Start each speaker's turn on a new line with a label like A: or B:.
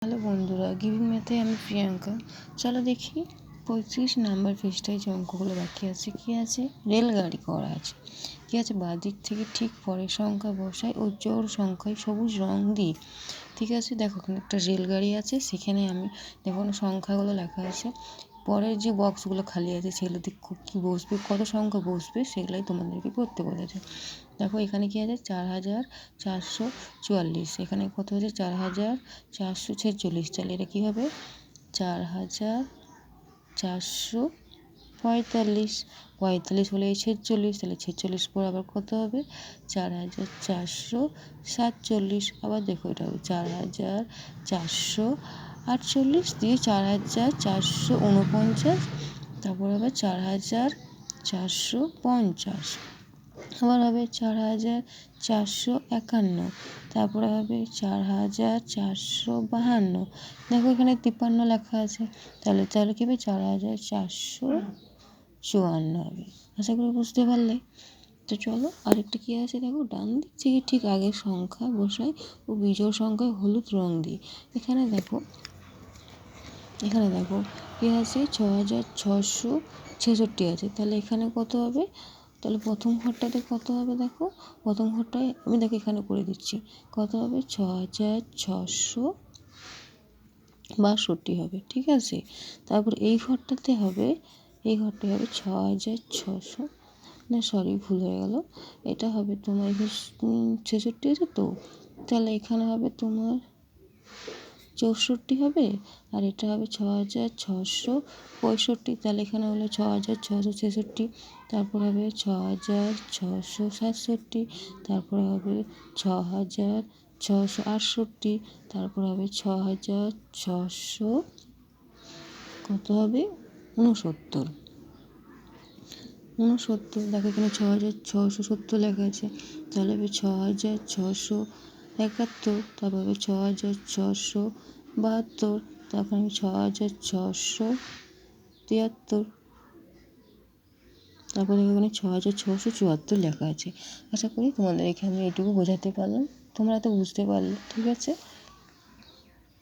A: Hello বন্ধুরা, giving ম্যাথে আমি প্রিয়াঙ্কা। চলো দেখি 35 নাম্বার পৃষ্ঠায় যে অঙ্কগুলো বাকি আছে। কি আছে? রেলগাড়ি করা আছে। কি আছে? বাঁদিক থেকে ঠিক পরের সংখ্যা বসাই ও জোড় সংখ্যায় সবুজ রং দিই। ঠিক আছে, দেখো এখানে একটা রেলগাড়ি আছে, সেখানে আমি দেখো সংখ্যাগুলো লেখা আছে। পরের যে বক্সগুলো খালি আছে সেগুলোতে কী বসবে, কত সংখ্যা বসবে, সেগুলাই তোমাদেরকে করতে বলেছে। দেখো এখানে কি আছে? 4444। এখানে কত হচ্ছে? 4446। তাহলে এটা কী হবে? 4445। 45 হলে 46, তাহলে 46 পর আবার কত হবে? 4447। আবার দেখো এটা হবে 4448 দিয়ে 4449, তারপর হবে 4450, আবার হবে 4451, তারপরে হবে 4452। দেখো এখানে 53 লেখা আছে, তাহলে কি হবে? 4454 হবে। আশা করি বুঝতে পারলে। তো চলো আরেকটা কী আছে দেখো, ডান দিক থেকে ঠিক আগের সংখ্যা বসাই ও বিজোড় সংখ্যায় হলুদ রং দিই। এখানে দেখো কী আছে? 6666 আছে। তাহলে এখানে কত হবে? তাহলে প্রথম ঘরটাতে কত হবে? দেখো প্রথম ঘরটায় আমি এখানে করে দিচ্ছি। কত হবে? 6662 হবে। ঠিক আছে, তারপর এই ঘরটাতে হবে 6600, না সরি ভুল হয়ে গেল, এটা হবে তোমার 66 আছে তো, তাহলে এখানে হবে তোমার 64 হবে, আর এটা হবে 6665। তাহলে এখানে হলো 6666, তারপর হবে 6667, তারপরে হবে 6668, তারপর হবে 6600 কত হবে? 69। দেখো এখানে 6670 লেখা আছে, তাহলে হবে 6671, তারপর হবে 6672, তারপর হবে 6673, তারপরে এখানে 6674 লেখা আছে। আশা করি তোমাদের এখানে এইটুকু বোঝাতে পারলাম, তোমরা তো বুঝতে পারলে। ঠিক আছে।